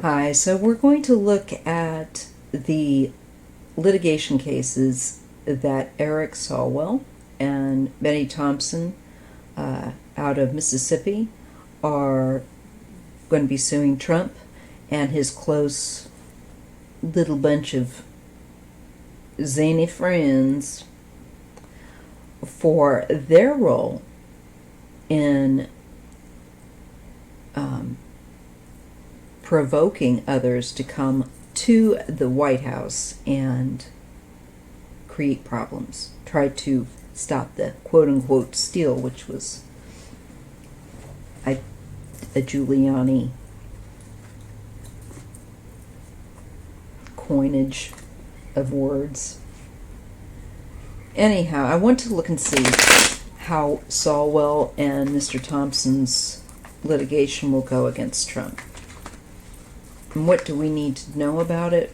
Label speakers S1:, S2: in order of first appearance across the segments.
S1: Hi, so we're going to look at the litigation cases that Eric Swalwell and Benny Thompson out of Mississippi are going to be suing Trump and his close little bunch of zany friends for their role in provoking others to come to the White House and create problems, try to stop the quote-unquote steal, which was a Giuliani coinage of words. Anyhow, I want to look and see how Swalwell and Mr. Thompson's litigation will go against Trump. And what do we need to know about it?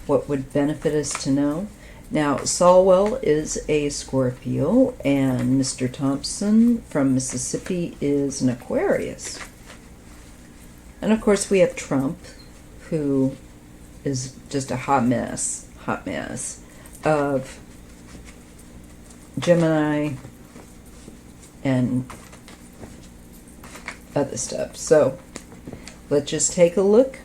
S1: What would benefit us to know? Now, Swalwell is a Scorpio, and Mr. Thompson from Mississippi is an Aquarius. And of course, we have Trump, who is just a hot mess of Gemini and other stuff. So let's just take a look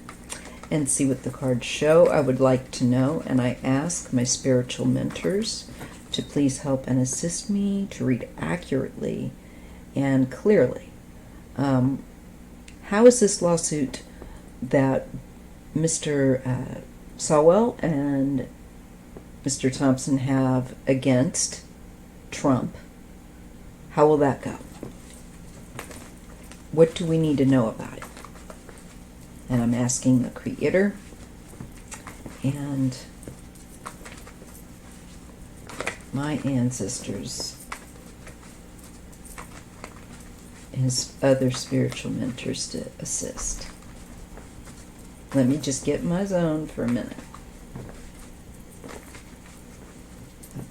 S1: and see what the cards show. I would like to know, and I ask my spiritual mentors to please help and assist me to read accurately and clearly. How is this lawsuit that Mr. Swalwell and Mr. Thompson have against Trump, how will that go? What do we need to know about it? And I'm asking the Creator and my ancestors, his other spiritual mentors, to assist. Let me just get in my zone for a minute.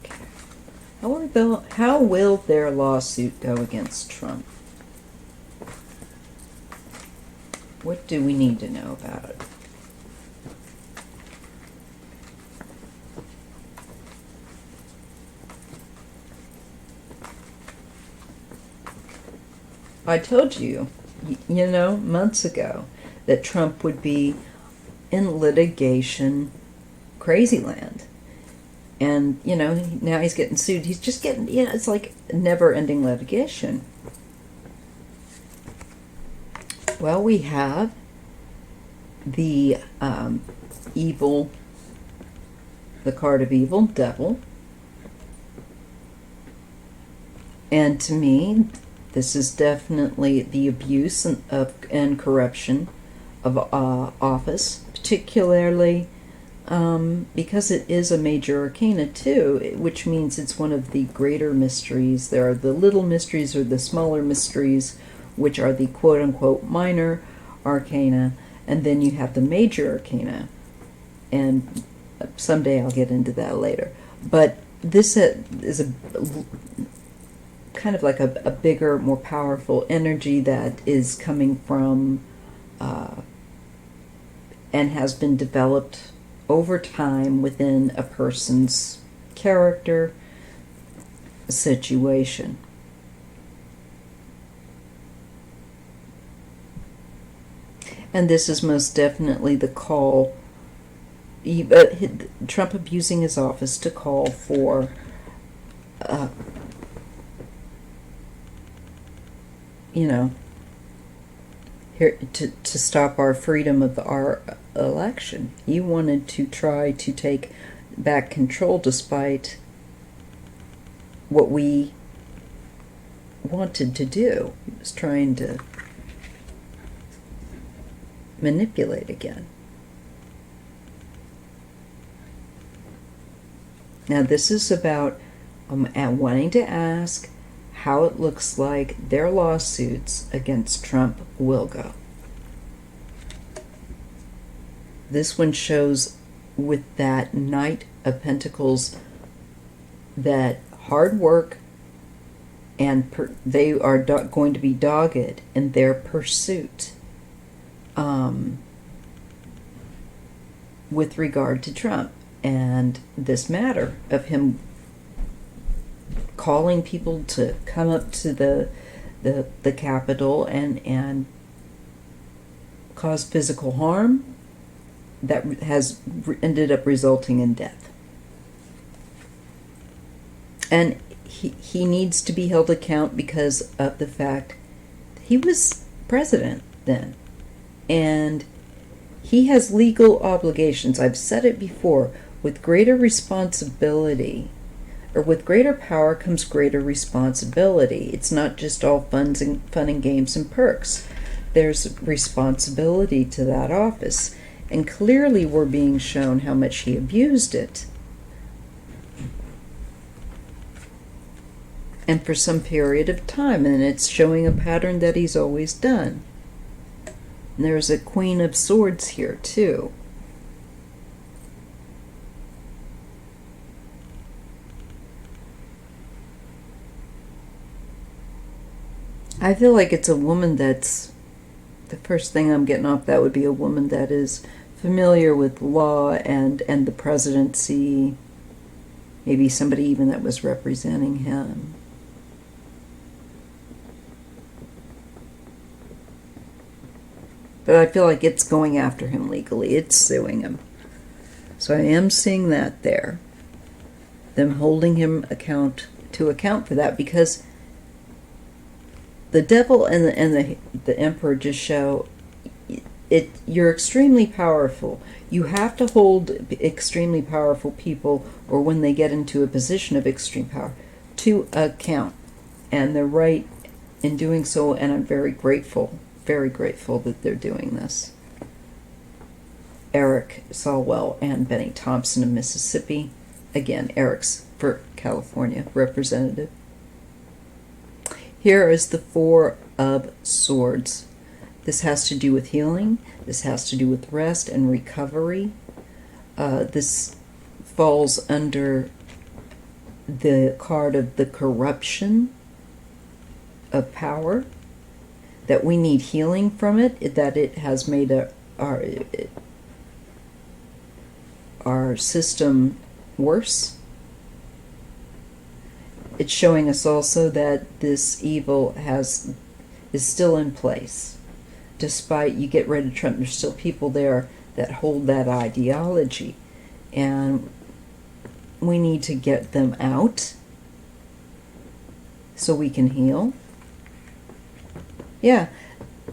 S1: Okay. How will their lawsuit go against Trump? What do we need to know about it? I told you, months ago, that Trump would be in litigation crazy land. And, now he's getting sued. He's just getting, it's like never-ending litigation. Well, we have the evil, the card of evil, devil. And to me, this is definitely the abuse and corruption of office, particularly because it is a major arcana too, which means it's one of the greater mysteries. There are the little mysteries or the smaller mysteries, which are the quote-unquote minor arcana, and then you have the major arcana, and someday I'll get into that later. But this is a kind of like a bigger, more powerful energy that is coming from and has been developed over time within a person's character situation. And this is most definitely the call, Trump abusing his office to call for here to stop our freedom of our election. He wanted to try to take back control despite what we wanted to do. He was trying to manipulate again. Now this is about wanting to ask how it looks like their lawsuits against Trump will go. This one shows with that Knight of Pentacles that hard work and they are going to be dogged in their pursuit. with regard to Trump and this matter of him calling people to come up to the Capitol and cause physical harm that has ended up resulting in death. And he needs to be held account because of the fact he was president then. And he has legal obligations. I've said it before. With greater responsibility, or with greater power comes greater responsibility. It's not just all fun and games and perks. There's responsibility to that office. And clearly we're being shown how much he abused it. And for some period of time. And it's showing a pattern that he's always done. And there's a Queen of Swords here too. I feel like it's a woman that's, the first thing I'm getting off that would be a woman that is familiar with law and the presidency, maybe somebody even that was representing him. But I feel like it's going after him legally. It's suing him. So I am seeing that there. Them holding him to account for that, because the devil and the emperor just show it. You're extremely powerful. You have to hold extremely powerful people, or when they get into a position of extreme power, to account. And they're right in doing so, and I'm very grateful that they're doing this. Eric Swalwell and Benny Thompson of Mississippi. Again, Eric's for California representative. Here is the Four of Swords. This has to do with healing. This has to do with rest and recovery. This falls under the card of the corruption of power, that we need healing from it, that it has made our system worse. It's showing us also that this evil is still in place. Despite you get rid of Trump, there's still people there that hold that ideology. And we need to get them out so we can heal. Yeah,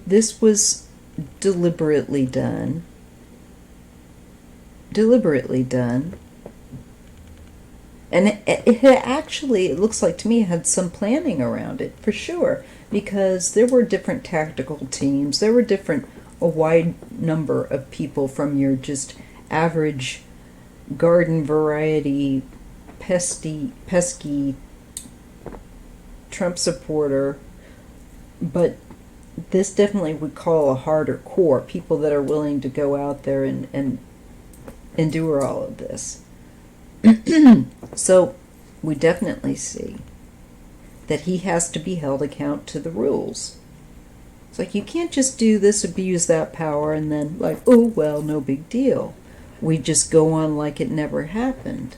S1: this was deliberately done. And it actually, it looks like to me, had some planning around it, for sure. Because there were different tactical teams. There were a wide number of people from your just average garden variety, pesky Trump supporter. But this definitely would call a harder core. People that are willing to go out there and endure all of this. So we definitely see that he has to be held account to the rules. It's like, you can't just do this, abuse that power, and then like, oh, well, no big deal. We just go on like it never happened.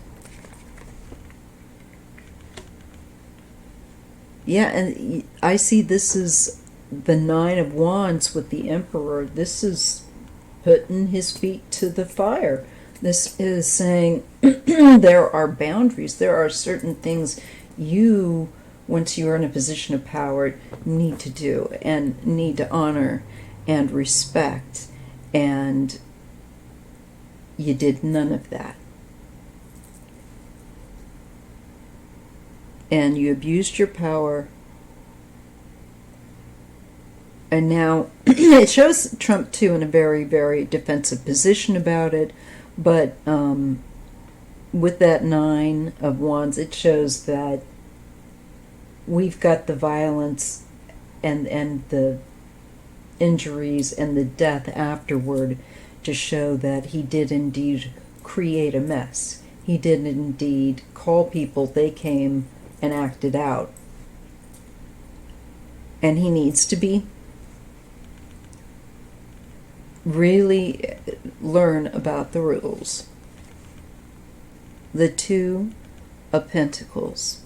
S1: Yeah, and I see this is the Nine of Wands with the Emperor. This is putting his feet to the fire. This is saying there are boundaries. There are certain things you, once you are in a position of power, need to do and need to honor and respect. And you did none of that. And you abused your power. And now it shows Trump, too, in a very, very defensive position about it. But with that Nine of Wands, it shows that we've got the violence and the injuries and the death afterward to show that he did indeed create a mess. He did indeed call people, they came and acted out. And he needs to be really learn about the rules. The Two of Pentacles.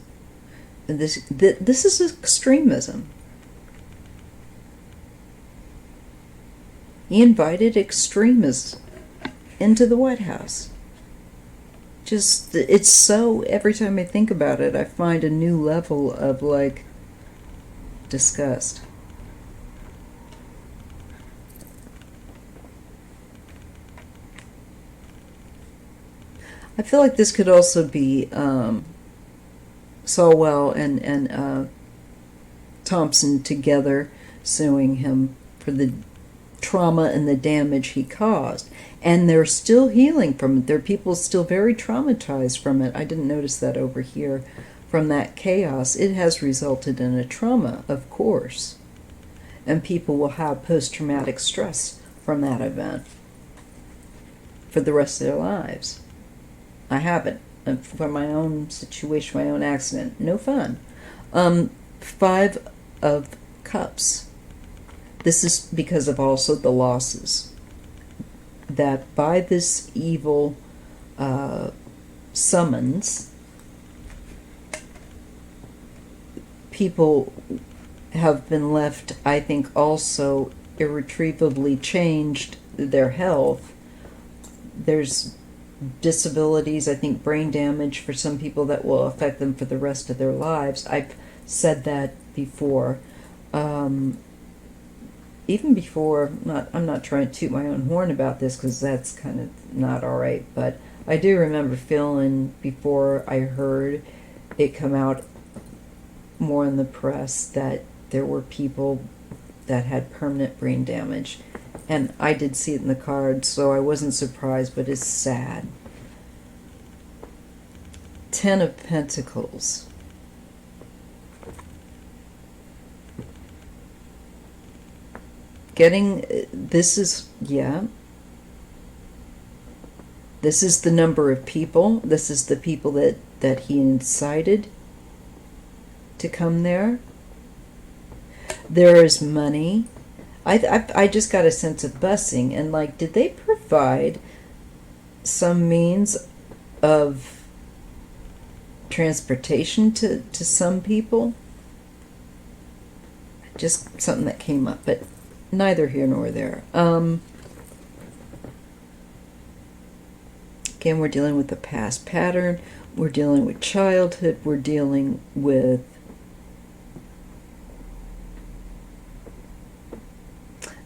S1: This is extremism. He invited extremists into the White House. It's so, every time I think about it, I find a new level of, like, disgust. I feel like this could also be Swalwell and Thompson together suing him for the trauma and the damage he caused. And they're still healing from it. There are people still very traumatized from it. I didn't notice that over here. From that chaos, it has resulted in a trauma, of course. And people will have post-traumatic stress from that event for the rest of their lives. I haven't. For my own situation, my own accident. No fun. Five of Cups. This is because of also the losses. That by this evil summons, people have been left, I think, also irretrievably changed their health. There's disabilities, I think brain damage for some people that will affect them for the rest of their lives. I've said that before. Even before, I'm not trying to toot my own horn about this because that's kind of not all right, but I do remember feeling before I heard it come out more in the press that there were people that had permanent brain damage. And I did see it in the cards, so I wasn't surprised, but it's sad. Ten of Pentacles. This is the number of people. This is the people that he incited to come there. There is money. I just got a sense of busing, and like, did they provide some means of transportation to some people? Just something that came up, but neither here nor there. Again, we're dealing with the past pattern. We're dealing with childhood. We're dealing with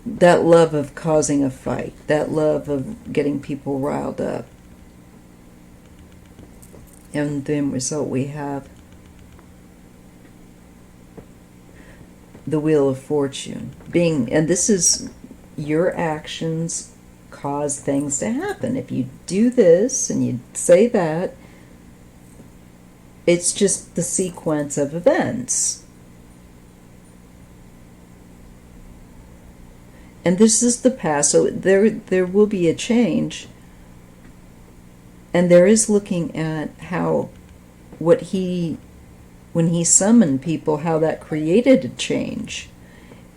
S1: that love of causing a fight, that love of getting people riled up. And the result we have the Wheel of Fortune. And this is your actions cause things to happen. If you do this and you say that, it's just the sequence of events. And this is the past, so there will be a change. And there is looking at how when he summoned people, how that created a change.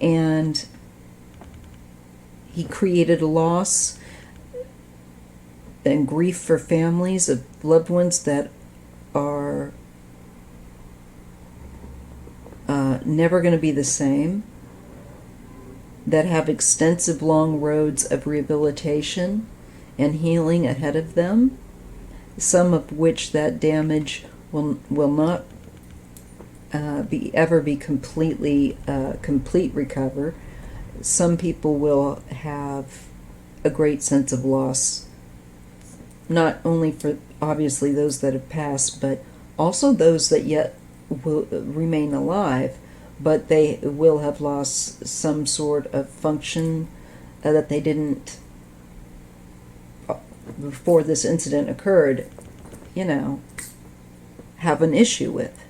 S1: And he created a loss and grief for families of loved ones that are never going to be the same, that have extensive long roads of rehabilitation and healing ahead of them, some of which that damage will not ever be complete recover. Some people will have a great sense of loss, not only for obviously those that have passed, but also those that yet will remain alive, but they will have lost some sort of function that they didn't before this incident occurred, have an issue with.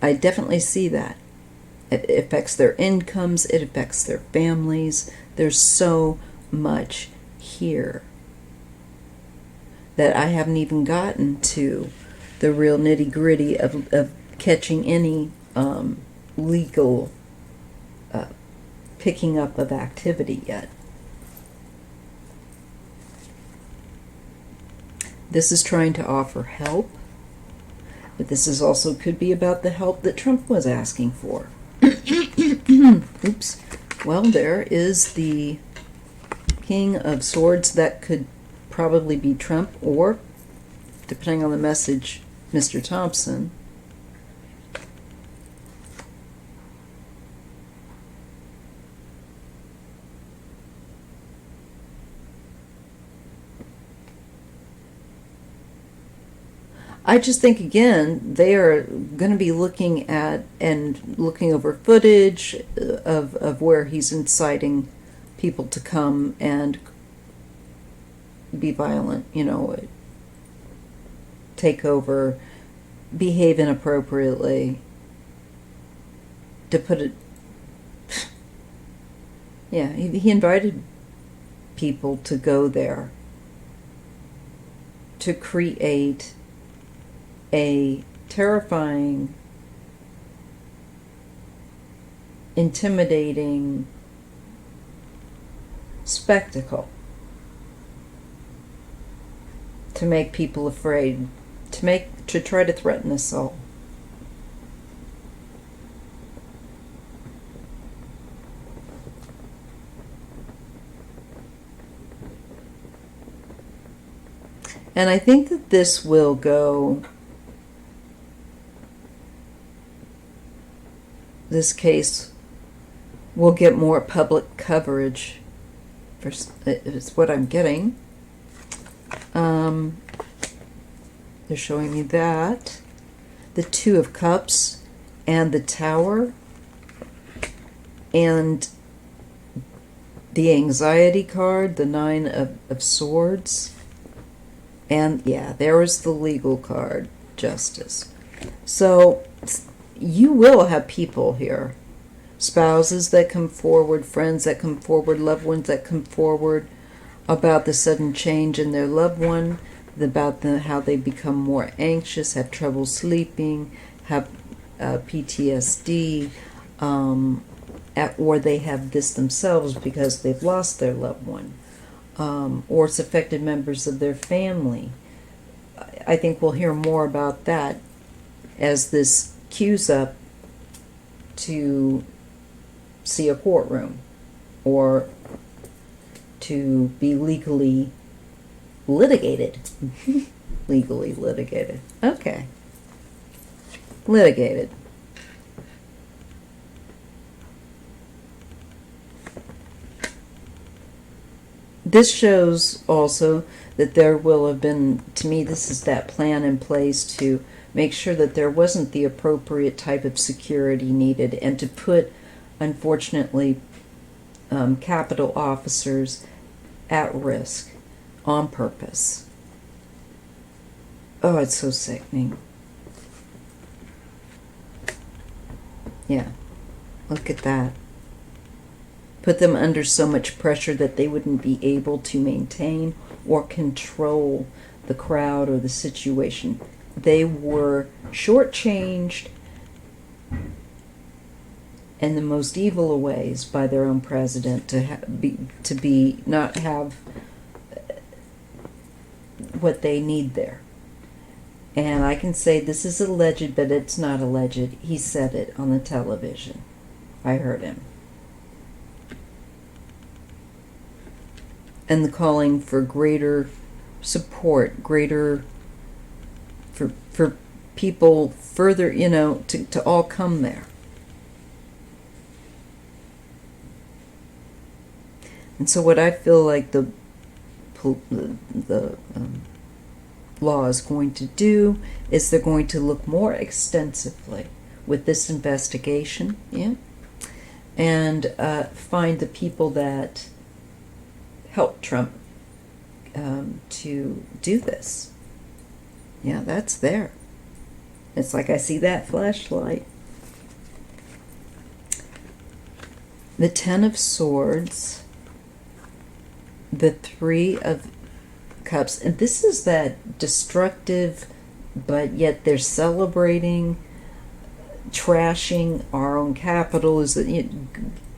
S1: I definitely see that. It affects their incomes, it affects their families. There's so much here that I haven't even gotten to the real nitty-gritty of catching any legal picking up of activity yet. This is trying to offer help, but this is also could be about the help that Trump was asking for. Oops. Well, there is the King of Swords. That could probably be Trump, or, depending on the message, Mr. Thompson. I just think, again, they are going to be looking at and looking over footage of where he's inciting people to come and be violent, take over, behave inappropriately. To put it, yeah, he invited people to go there to create a terrifying, intimidating spectacle, to make people afraid, to try to threaten us all. And I think that this will go, this case will get more public coverage, is what I'm getting. They're showing me that. The Two of Cups and the Tower and the Anxiety card, the Nine of Swords. And yeah, there was the legal card, Justice. So you will have people here, spouses that come forward, friends that come forward, loved ones that come forward about the sudden change in their loved one, about how they become more anxious, have trouble sleeping, have PTSD, or they have this themselves because they've lost their loved one, or it's affected members of their family. I think we'll hear more about that as this queues up to see a courtroom or to be legally litigated. Legally litigated. Okay. Litigated. This shows also that there will have been, to me, this is that plan in place to make sure that there wasn't the appropriate type of security needed, and to put, unfortunately, Capitol officers at risk on purpose. Oh, it's so sickening. Yeah, look at that. Put them under so much pressure that they wouldn't be able to maintain or control the crowd or the situation. They were shortchanged in the most evil of ways by their own president to not have what they need there. And I can say this is alleged, but it's not alleged. He said it on the television. I heard him. And the calling for greater support, greater for people further, to all come there. And so what I feel like the law is going to do is they're going to look more extensively with this investigation, and find the people that helped Trump to do this. Yeah, that's there. It's like I see that flashlight. The Ten of Swords, the Three of Cups, and this is that destructive, but yet they're celebrating, trashing our own capital is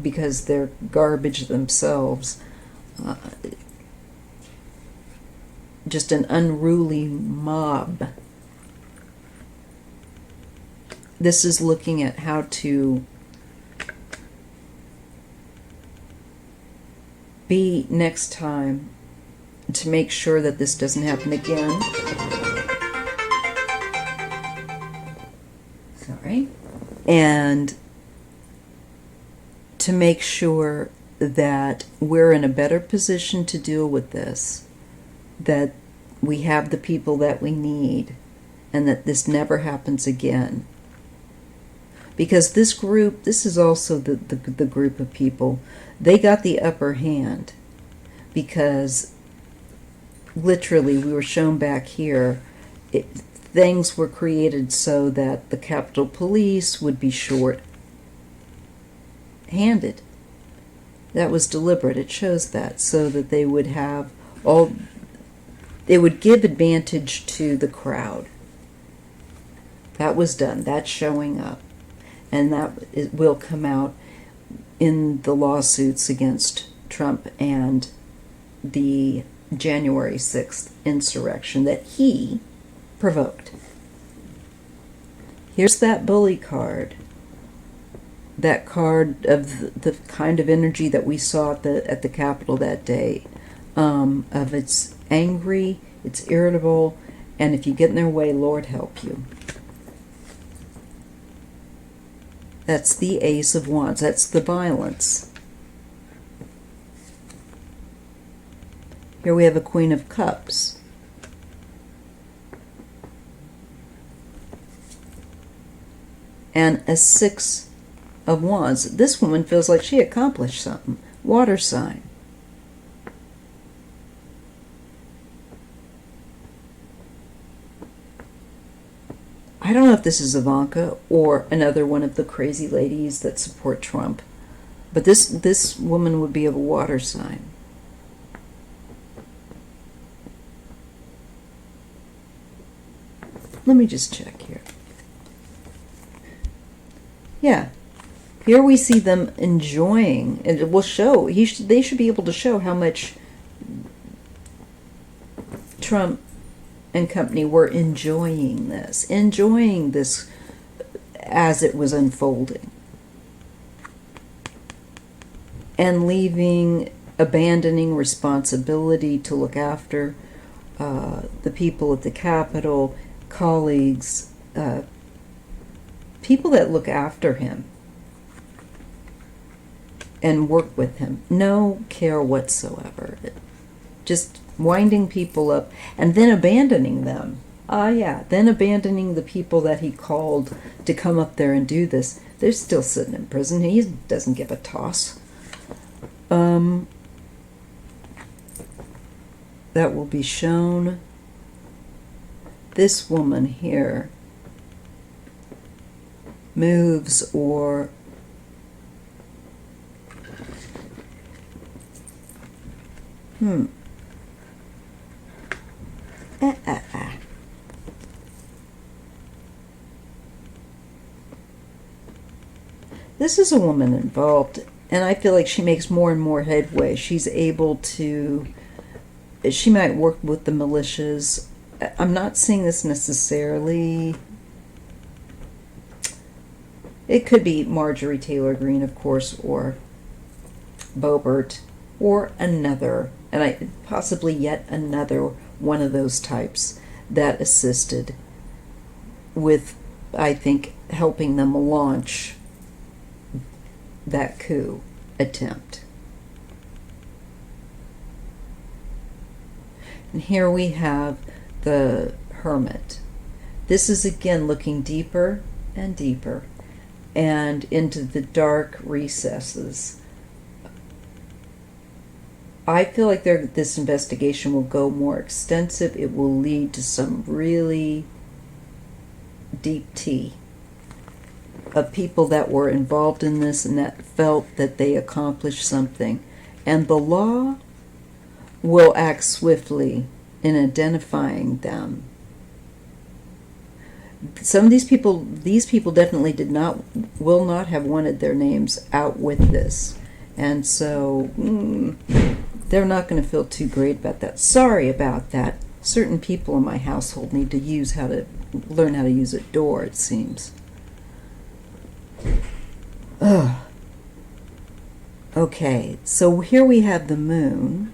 S1: because they're garbage themselves. just an unruly mob. This is looking at how to be next time to make sure that this doesn't happen again. Sorry. And to make sure that we're in a better position to deal with this, that we have the people that we need, and that this never happens again. Because this group, this is also the group of people, they got the upper hand because literally we were shown back here, things were created so that the Capitol Police would be short-handed. That was deliberate. It shows that so that they would have all, they would give advantage to the crowd. That was done. That's showing up. And that will come out in the lawsuits against Trump and the January 6th insurrection that he provoked. Here's that bully card. That card of the kind of energy that we saw at the Capitol that day. Of it's angry, it's irritable, and if you get in their way, Lord help you. That's the Ace of Wands. That's the violence. Here we have a Queen of Cups. And a Six of Wands. This woman feels like she accomplished something. Water sign. I don't know if this is Ivanka or another one of the crazy ladies that support Trump, but this woman would be of a water sign. Let me just check here. Yeah, here we see them enjoying, and it will show. They should be able to show how much Trump and company were enjoying this as it was unfolding, and abandoning responsibility to look after the people at the Capitol, colleagues, people that look after him and work with him. No care whatsoever. Just winding people up and then abandoning them. Then abandoning the people that he called to come up there and do this. They're still sitting in prison. He doesn't give a toss. That will be shown. This woman here moves or This is a woman involved, and I feel like she makes more and more headway. She's able to, she might work with the militias. I'm not seeing this necessarily. It could be Marjorie Taylor Greene, of course, or Boebert, or another, and possibly yet another one of those types that assisted with, I think, helping them launch that coup attempt. And here we have the Hermit. This is again looking deeper and deeper and into the dark recesses. I feel like this investigation will go more extensive. It will lead to some really deep tea of people that were involved in this and that felt that they accomplished something. And the law will act swiftly in identifying them. Some of these people definitely will not have wanted their names out with this. And so they're not going to feel too great about that. Sorry about that. certain people in my household need to learn how to use a door, it seems. Ugh. Okay, so here we have the moon.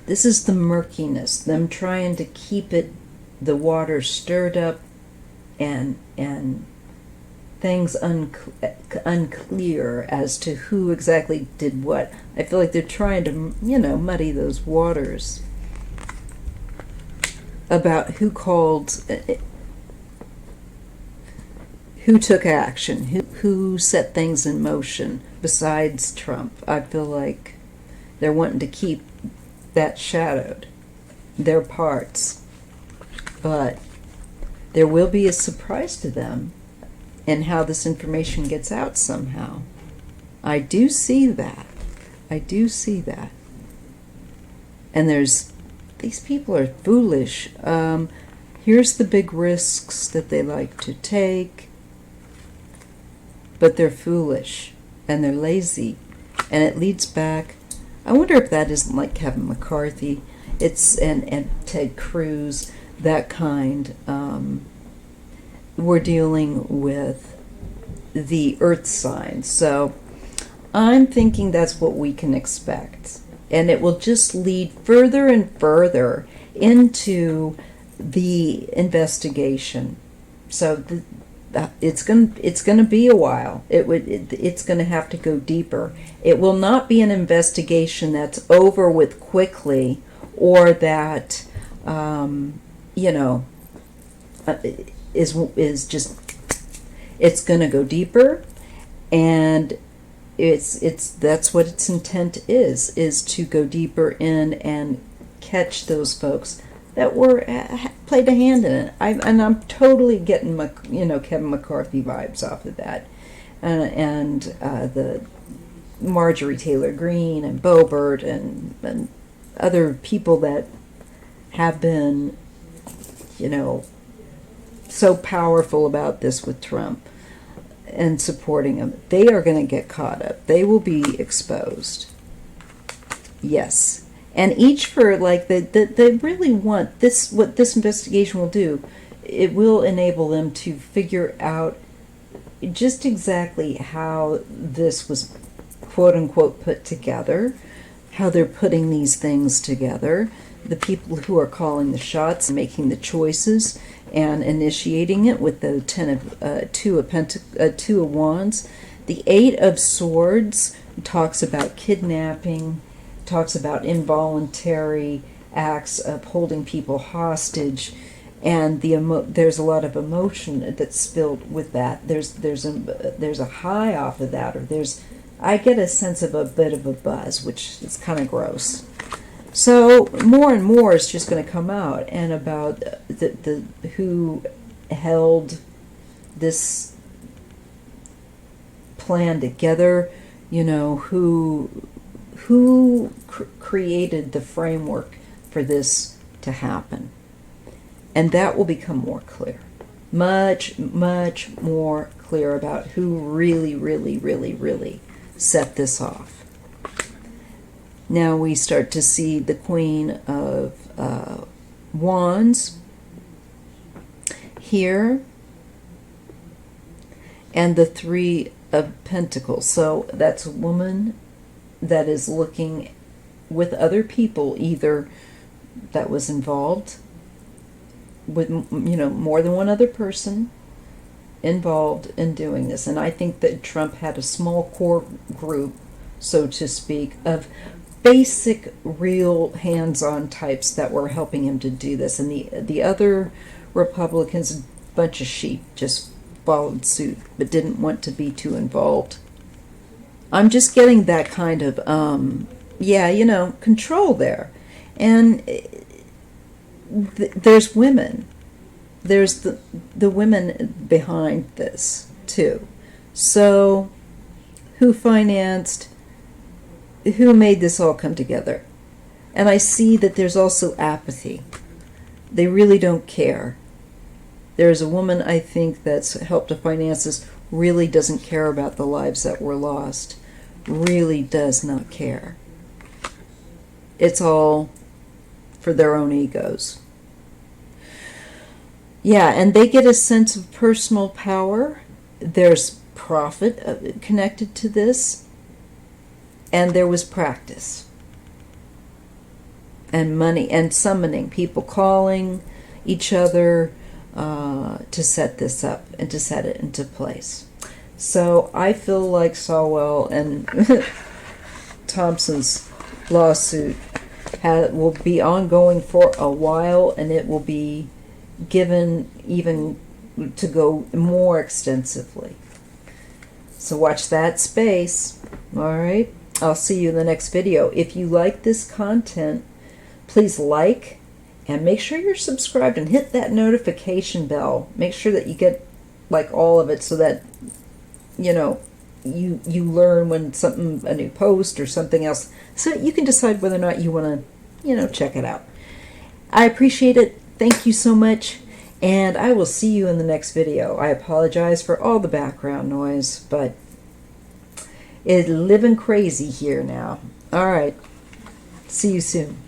S1: This is the murkiness, them trying to keep the water stirred up and things unclear as to who exactly did what. I feel like they're trying to, muddy those waters about who took action, who set things in motion besides Trump. I feel like they're wanting to keep that shadowed, their parts. But there will be a surprise to them in how this information gets out somehow. I do see that. And these people are foolish. Here's the big risks that they like to take, but they're foolish and they're lazy. And it leads back, I wonder if that isn't like Kevin McCarthy, and Ted Cruz, that kind. We're dealing with the earth sign. So I'm thinking that's what we can expect. And it will just lead further and further into the investigation. So it's going to be a while. It's going to have to go deeper. It will not be an investigation that's over with quickly, or that is just, it's going to go deeper, and that's what its intent is to go deeper in and catch those folks that played a hand in it. I'm totally getting Kevin McCarthy vibes off of that, and the Marjorie Taylor Greene and Boebert and other people that have been so powerful about this with Trump and supporting him. They are going to get caught up. They will be exposed. Yes. And each for they really want this. What this investigation will do, it will enable them to figure out just exactly how this was, quote unquote, put together, how they're putting these things together, the people who are calling the shots and making the choices and initiating it with the two of wands. The 8 of swords talks about kidnapping, talks about involuntary acts of holding people hostage, and there's a lot of emotion that's spilled with that. There's a high off of that, or I get a sense of a bit of a buzz, which is kind of gross. So more and more is just going to come out, and about the who held this plan together, who created the framework for this to happen. And that will become more clear. Much, much more clear about who really, really, really, really set this off. Now we start to see the Queen of Wands here, and the 3 of Pentacles. So that's a woman that is looking with other people, either that was involved with more than one other person involved in doing this. And I think that Trump had a small core group, so to speak, of basic, real hands-on types that were helping him to do this, and the other Republicans, a bunch of sheep, just followed suit but didn't want to be too involved. I'm just getting that kind of control there. And there's women, there's the women behind this too. So who financed, who made this all come together? And I see that there's also apathy. They really don't care. There's a woman, I think, that's helped to finance this, really doesn't care about the lives that were lost, really does not care. it's all for their own egos. Yeah, and they get a sense of personal power. There's profit connected to this, and there was practice and money and summoning, people calling each other to set this up and to set it into place. So I feel like Swalwell and Thompson's lawsuit will be ongoing for a while, and it will be given even to go more extensively. So watch that space. All right, I'll see you in the next video. If you like this content, please like and make sure you're subscribed and hit that notification bell. Make sure that you get like all of it, so that you learn when a new post or something else, so you can decide whether or not you want to check it out. I appreciate it. Thank you so much, and I will see you in the next video. I apologize for all the background noise, but it's living crazy here now. All right, see you soon.